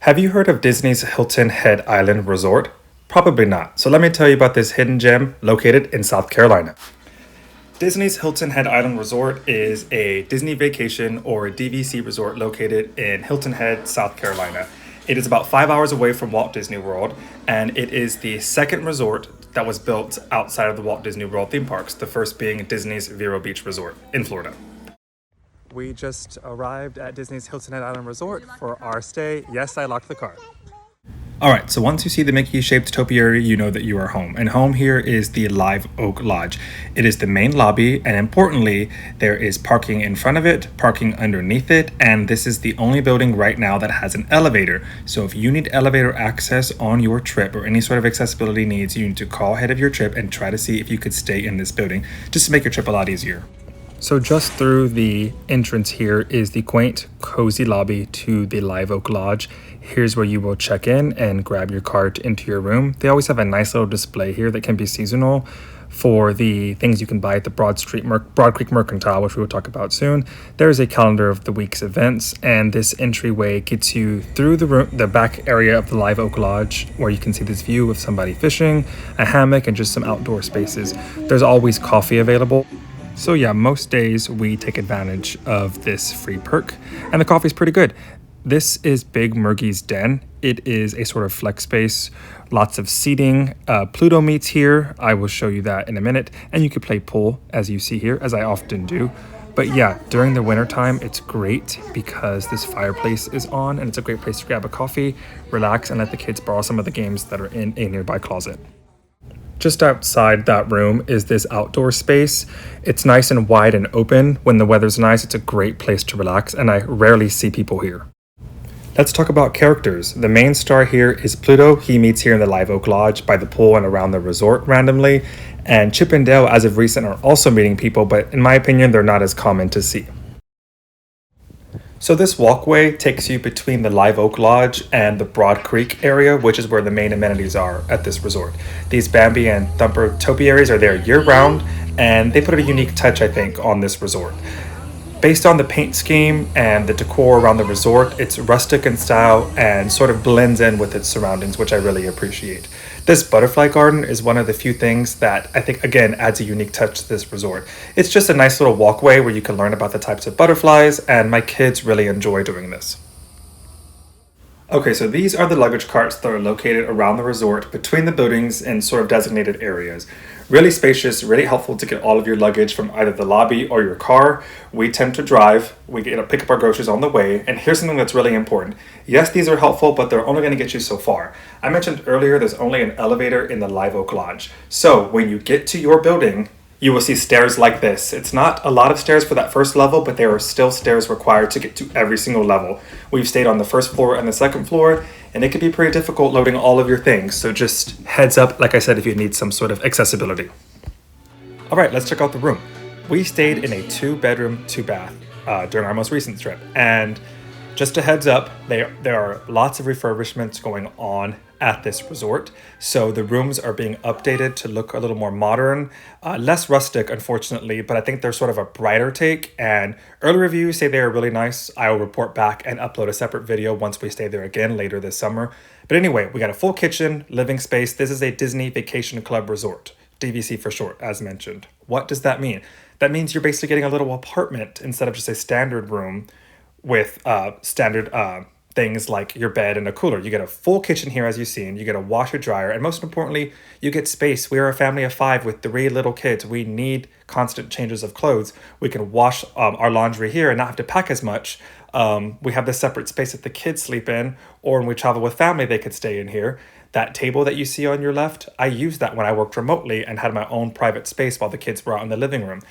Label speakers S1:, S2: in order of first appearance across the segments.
S1: Have you heard of Disney's Hilton Head Island Resort? Probably not. So let me tell you about this hidden gem located in South Carolina. Disney's Hilton Head Island Resort is a Disney vacation or a DVC resort located in Hilton Head, South Carolina. It is about 5 hours away from Walt Disney World, and it is the second resort that was built outside of the Walt Disney World theme parks, the first being Disney's Vero Beach Resort in Florida. We just arrived at Disney's Hilton Head Island Resort for our stay. Yes, I locked the car. All right, so once you see the Mickey-shaped topiary, you know that you are home. And home here is the Live Oak Lodge. It is the main lobby, and importantly, there is parking in front of it, parking underneath it, and this is the only building right now that has an elevator. So if you need elevator access on your trip or any sort of accessibility needs, you need to call ahead of your trip and try to see if you could stay in this building, just to make your trip a lot easier. So just through the entrance here is the quaint, cozy lobby to the Live Oak Lodge. Here's where you will check in and grab your cart into your room. They always have a nice little display here that can be seasonal for the things you can buy at the Broad Creek Mercantile, which we will talk about soon. There is a calendar of the week's events, and this entryway gets you through the back area of the Live Oak Lodge, where you can see this view of somebody fishing, a hammock, and just some outdoor spaces. There's always coffee available. So yeah, most days we take advantage of this free perk, and the coffee's pretty good. This is Big Murgy's Den. It is a sort of flex space, lots of seating. Pluto meets here. I will show you that in a minute. And you can play pool, as you see here, as I often do. But yeah, during the winter time, it's great because this fireplace is on, and it's a great place to grab a coffee, relax, and let the kids borrow some of the games that are in a nearby closet. Just outside that room is this outdoor space. It's nice and wide and open. When the weather's nice, it's a great place to relax, and I rarely see people here. Let's talk about characters. The main star here is Pluto. He meets here in the Live Oak Lodge by the pool and around the resort randomly. And Chip and Dale, as of recent, are also meeting people, but in my opinion, they're not as common to see. So this walkway takes you between the Live Oak Lodge and the Broad Creek area, which is where the main amenities are at this resort. These Bambi and Thumper topiaries are there year-round, and they put a unique touch, I think, on this resort. Based on the paint scheme and the decor around the resort, it's rustic in style and sort of blends in with its surroundings, which I really appreciate. This butterfly garden is one of the few things that I think, again, adds a unique touch to this resort. It's just a nice little walkway where you can learn about the types of butterflies, and my kids really enjoy doing this. Okay, so these are the luggage carts that are located around the resort between the buildings in sort of designated areas. Really spacious, really helpful to get all of your luggage from either the lobby or your car. We tend to drive, we get to pick up our groceries on the way, and here's something that's really important. Yes, these are helpful, but they're only going to get you so far. I mentioned earlier there's only an elevator in the Live Oak Lodge. So when you get to your building, you will see stairs like this. It's not a lot of stairs for that first level, but there are still stairs required to get to every single level. We've stayed on the first floor and the second floor, and it can be pretty difficult loading all of your things. So just heads up, like I said, if you need some sort of accessibility. All right, let's check out the room. We stayed in a 2-bedroom, 2-bath during our most recent trip. And just a heads up, there are lots of refurbishments going on at this resort. So the rooms are being updated to look a little more modern, less rustic, unfortunately, but I think they're sort of a brighter take. And early reviews say they are really nice. I will report back and upload a separate video once we stay there again later this summer. But anyway, we got a full kitchen, living space. This is a Disney Vacation Club resort, DVC for short, as mentioned. What does that mean? That means you're basically getting a little apartment instead of just a standard room with standard things like your bed and a cooler. You get a full kitchen here, as you've seen. You get a washer dryer, and most importantly, you get space. We are a family of 5 with 3 little kids. We need constant changes of clothes. We can wash our laundry here and not have to pack as much. We have this separate space that the kids sleep in, or when we travel with family, they could stay in here. That table that you see on your left, I used that when I worked remotely and had my own private space while the kids were out in the living room.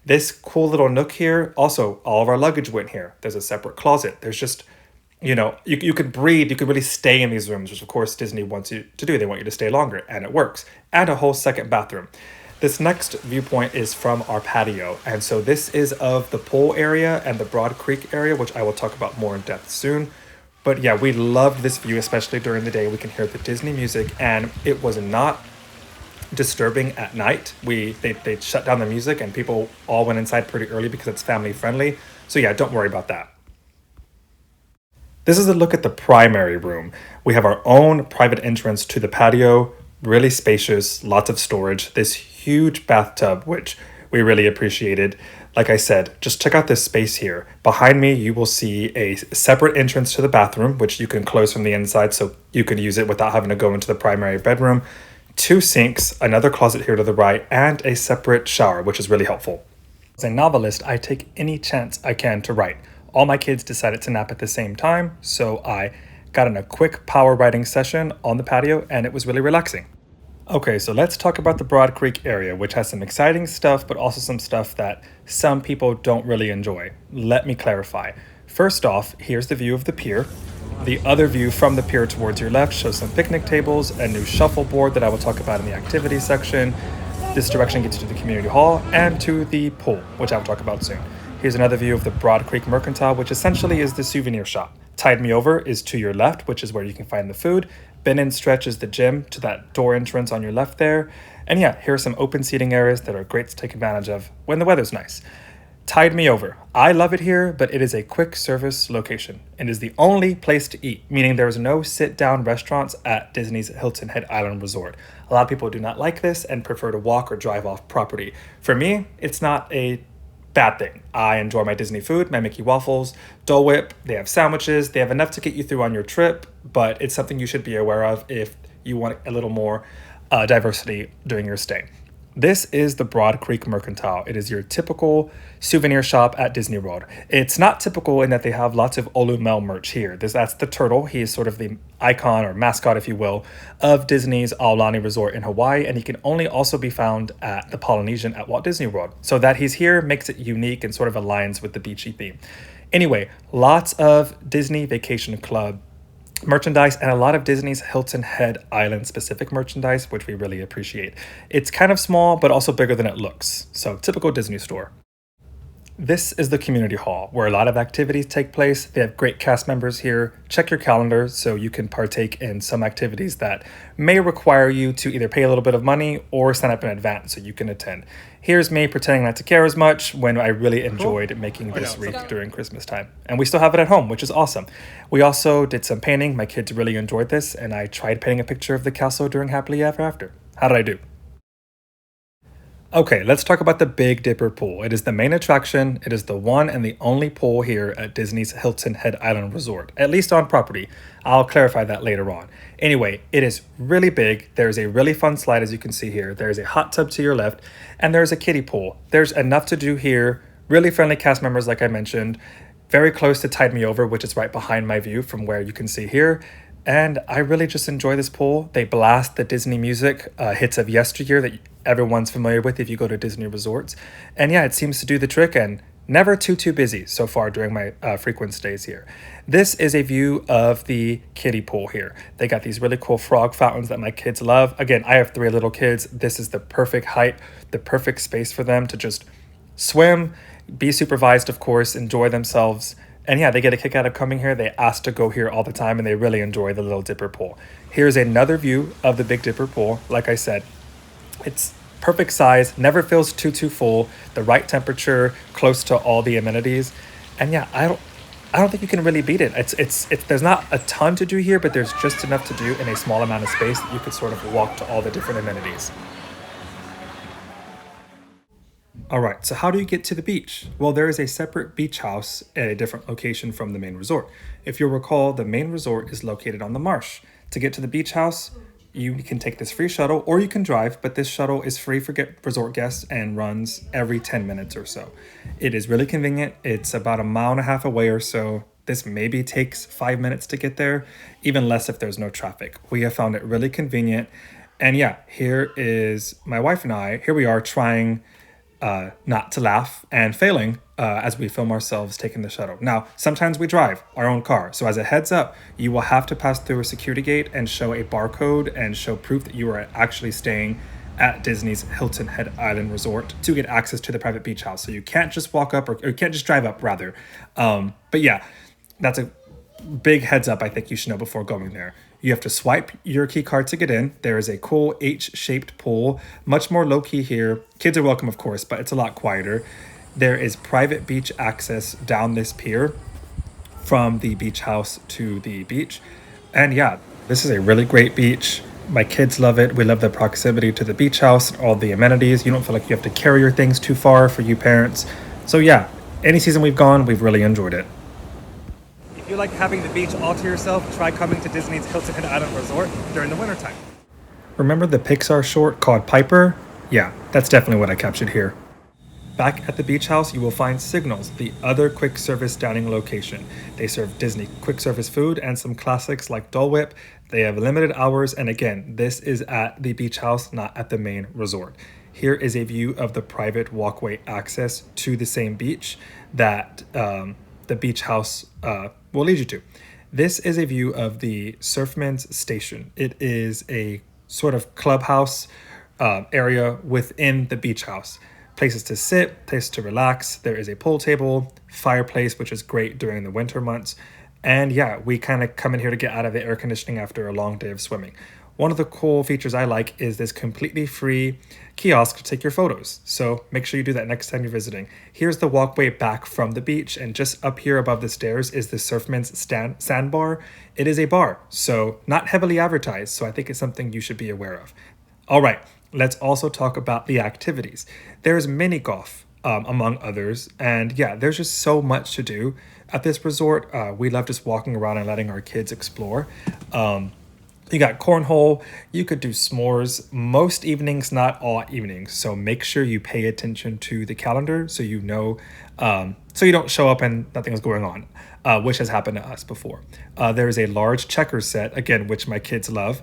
S1: This cool little nook here, also all of our luggage went here. There's a separate closet. There's just, you could breathe, you could really stay in these rooms, which of course Disney wants you to do. They want you to stay longer, and it works. And a whole second bathroom. This next viewpoint is from our patio. And so this is of the pool area and the Broad Creek area, which I will talk about more in depth soon. But yeah, we loved this view, especially during the day. We can hear the Disney music, and it was not disturbing at night. They shut down the music, and people all went inside pretty early because it's family friendly. So yeah, don't worry about that. This is a look at the primary room. We have our own private entrance to the patio, really spacious, lots of storage, this huge bathtub, which we really appreciated. Like I said, just check out this space here. Behind me, you will see a separate entrance to the bathroom, which you can close from the inside so you can use it without having to go into the primary bedroom. Two sinks, another closet here to the right, and a separate shower, which is really helpful. As a novelist, I take any chance I can to write. All my kids decided to nap at the same time, so I got in a quick power writing session on the patio, and it was really relaxing. Okay, so let's talk about the Broad Creek area, which has some exciting stuff, but also some stuff that some people don't really enjoy. Let me clarify. First off, here's the view of the pier. The other view from the pier towards your left shows some picnic tables, a new shuffleboard that I will talk about in the activities section. This direction gets you to the community hall and to the pool, which I will talk about soon. Here's another view of the Broad Creek Mercantile, which essentially is the souvenir shop. Tide Me Over is to your left, which is where you can find the food. Bend and Stretch is the gym to that door entrance on your left there. And yeah, here are some open seating areas that are great to take advantage of when the weather's nice. Tide Me Over. I love it here, but it is a quick service location. It is the only place to eat, meaning there is no sit-down restaurants at Disney's Hilton Head Island Resort. A lot of people do not like this and prefer to walk or drive off property. For me, it's not a bad thing. I enjoy my Disney food, my Mickey waffles, Dole Whip. They have sandwiches. They have enough to get you through on your trip, but it's something you should be aware of if you want a little more diversity during your stay. This is the Broad Creek Mercantile. It is your typical souvenir shop at Disney World. It's not typical in that they have lots of Olumel merch here. That's the turtle. He is sort of the icon or mascot, if you will, of Disney's Aulani Resort in Hawaii, and he can only also be found at the Polynesian at Walt Disney World. So that he's here makes it unique and sort of aligns with the beachy theme. Anyway, lots of Disney Vacation Club merchandise and a lot of Disney's Hilton Head Island specific merchandise, which we really appreciate. It's kind of small, but also bigger than it looks. So typical Disney store. This is the community hall where a lot of activities take place. They have great cast members here. Check your calendar so you can partake in some activities that may require you to either pay a little bit of money or sign up in advance so you can attend. Here's me pretending not to care as much when I really enjoyed making this wreath during Christmas time. And we still have it at home, which is awesome. We also did some painting. My kids really enjoyed this, and I tried painting a picture of the castle during Happily Ever After. How did I do? Okay, let's talk about the Big Dipper pool. It is the main attraction. It is the one and the only pool here at Disney's Hilton Head Island Resort, at least on property. I'll clarify that later on. Anyway, it is really big. There's a really fun slide, as you can see here. There's a hot tub to your left, and there's a kiddie pool. There's enough to do here. Really friendly cast members, like I mentioned. Very close to Tide Me Over, which is right behind my view from where you can see here. And I really just enjoy this pool. They blast the Disney music, hits of yesteryear that everyone's familiar with if you go to Disney resorts. And yeah, it seems to do the trick and never too busy so far during my frequent stays here. This is a view of the kiddie pool here. They got these really cool frog fountains that my kids love. Again, I have 3 little kids. This is the perfect height, the perfect space for them to just swim, be supervised, of course, enjoy themselves. And yeah, they get a kick out of coming here. They ask to go here all the time, and they really enjoy the Little Dipper pool. Here's another view of the Big Dipper pool. Like I said, it's perfect size, never feels too full, the right temperature, close to all the amenities. And yeah, I don't think you can really beat it. It's there's not a ton to do here, but there's just enough to do in a small amount of space that you could sort of walk to all the different amenities. All right, so how do you get to the beach? Well, there is a separate beach house at a different location from the main resort. If you'll recall, the main resort is located on the marsh. To get to the beach house, you can take this free shuttle or you can drive, but this shuttle is free for resort guests and runs every 10 minutes or so. It is really convenient. It's about 1.5 miles away or so. This maybe takes 5 minutes to get there, even less if there's no traffic. We have found it really convenient. And yeah, here is my wife and I. Here we are trying not to laugh and failing as we film ourselves taking the shuttle. Now, sometimes we drive our own car. So as a heads up, you will have to pass through a security gate and show a barcode and show proof that you are actually staying at Disney's Hilton Head Island Resort to get access to the private beach house. So you can't just walk up or you can't just drive up rather. But yeah, that's a big heads up I think you should know before going there. You have to swipe your key card to get in. There is a cool H-shaped pool, much more low-key here. Kids are welcome, of course, but it's a lot quieter. There is private beach access down this pier from the beach house to the beach. And yeah, this is a really great beach. My kids love it. We love the proximity to the beach house and all the amenities. You don't feel like you have to carry your things too far for you parents. So yeah, any season we've gone, we've really enjoyed it. If you like having the beach all to yourself, try coming to Disney's Hilton Head Island Resort during the wintertime. Remember the Pixar short called Piper? Yeah, that's definitely what I captured here. Back at the beach house, you will find Signals, the other quick service dining location. They serve Disney quick service food and some classics like Dole Whip. They have limited hours, and again, this is at the beach house, not at the main resort. Here is a view of the private walkway access to the same beach that the beach house will lead you to. This is a view of the Surfman's Station. It is a sort of clubhouse area within the beach house. Places to sit, places to relax. There is a pool table, fireplace, which is great during the winter months. And yeah, we kind of come in here to get out of the air conditioning after a long day of swimming. One of the cool features I like is this completely free kiosk to take your photos. So make sure you do that next time you're visiting. Here's the walkway back from the beach, and just up here above the stairs is the Surfman's Sandbar. It is a bar, so not heavily advertised, so I think it's something you should be aware of. All right, let's also talk about the activities. There's mini golf, among others, and yeah, there's just so much to do at this resort. We love just walking around and letting our kids explore. You got cornhole, you could do s'mores most evenings, not all evenings. So make sure you pay attention to the calendar so you know, so you don't show up and nothing's going on, which has happened to us before. There is a large checkers set, again, which my kids love.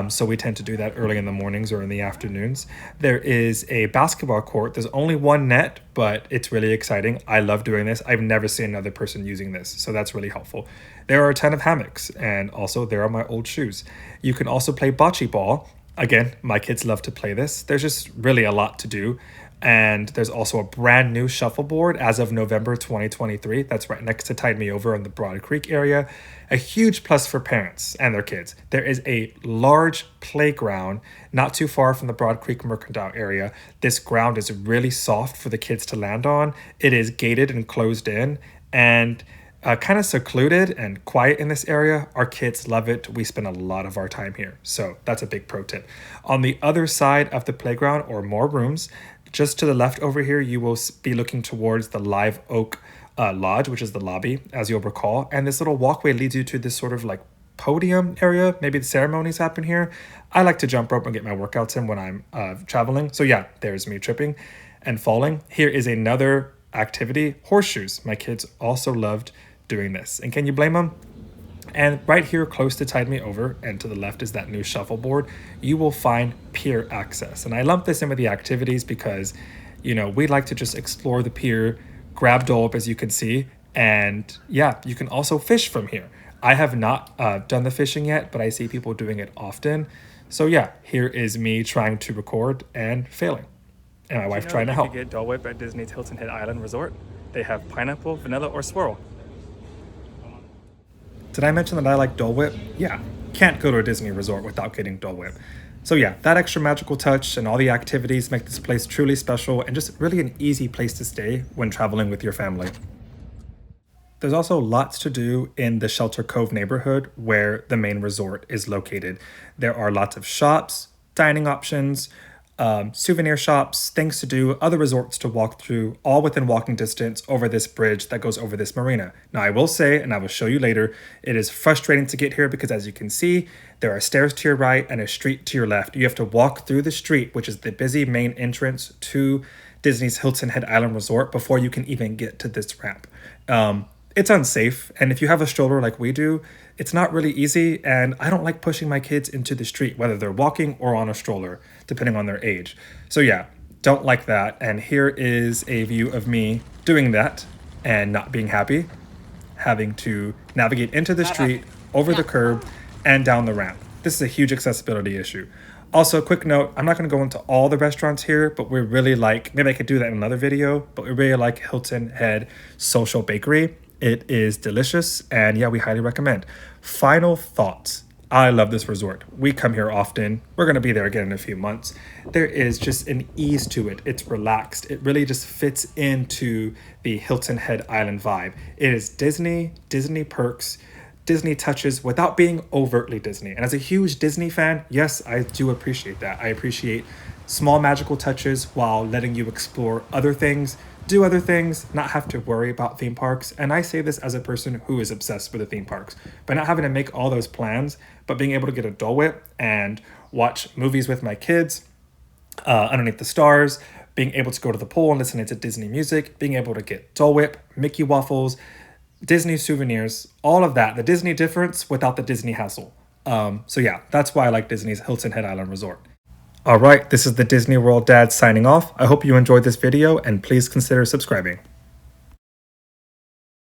S1: So we tend to do that early in the mornings or in the afternoons. There is a basketball court. There's only one net, but it's really exciting. I love doing this. I've never seen another person using this, so that's really helpful. There are a ton of hammocks, and also there are my old shoes. You can also play bocce ball. Again, my kids love to play this. There's just really a lot to do. And there's also a brand new shuffleboard as of November 2023. That's right next to Tide Me Over in the Broad Creek area. A huge plus for parents and their kids. There is a large playground not too far from the Broad Creek Mercantile area. This ground is really soft for the kids to land on. It is gated and closed in, and kind of secluded and quiet in this area. Our kids love it. We spend a lot of our time here. So that's a big pro tip. On the other side of the playground, or more rooms, just to the left over here, you will be looking towards the Live Oak Lodge, which is the lobby, as you'll recall. And this little walkway leads you to this sort of like podium area. Maybe the ceremonies happen here. I like to jump rope and get my workouts in when I'm traveling. So yeah, there's me tripping and falling. Here is another activity, horseshoes. My kids also loved doing this. And can you blame them? And right here close to Tide Me Over, and to the left is that new shuffleboard, you will find pier access. And I lump this in with the activities because, you know, we like to just explore the pier, grab Dole Whip as you can see, and yeah, you can also fish from here. I have not done the fishing yet, but I see people doing it often. So yeah, here is me trying to record and failing, and my wife trying to help. You can get Dole Whip at Disney's Hilton Head Island Resort. They have pineapple, vanilla, or swirl. Did I mention that I like Dole Whip? Yeah, can't go to a Disney resort without getting Dole Whip. So yeah, that extra magical touch and all the activities make this place truly special and just really an easy place to stay when traveling with your family. There's also lots to do in the Shelter Cove neighborhood where the main resort is located. There are lots of shops, dining options, souvenir shops, things to do, other resorts to walk through, all within walking distance over this bridge that goes over this marina. Now, I will say, and I will show you later, it is frustrating to get here because, as you can see, there are stairs to your right and a street to your left. You have to walk through the street, which is the busy main entrance to Disney's Hilton Head Island Resort, before you can even get to this ramp. It's unsafe, and if you have a stroller like we do, it's not really easy, and I don't like pushing my kids into the street, whether they're walking or on a stroller, depending on their age. So yeah, don't like that, and here is a view of me doing that and not being happy, having to navigate into the street, over the curb, and down the ramp. This is a huge accessibility issue. Also, quick note, I'm not going to go into all the restaurants here, but we really like, maybe I could do that in another video, but we really like Hilton Head Social Bakery. It is delicious, and yeah, we highly recommend. Final thoughts. I love this resort. We come here often. We're going to be there again in a few months. There is just an ease to it. It's relaxed. It really just fits into the Hilton Head Island vibe. It is Disney, Disney perks, Disney touches without being overtly Disney. And as a huge Disney fan, yes, I do appreciate that. I appreciate small magical touches while letting you explore other things, do other things, not have to worry about theme parks. And I say this as a person who is obsessed with the theme parks, but not having to make all those plans, but being able to get a Dole Whip and watch movies with my kids underneath the stars, being able to go to the pool and listening to Disney music, being able to get Dole Whip, Mickey waffles, Disney souvenirs, all of that, the Disney difference without the Disney hassle. So yeah, that's why I like Disney's Hilton Head Island Resort. All right, this is the Disney World Dad signing off. I hope you enjoyed this video and please consider subscribing.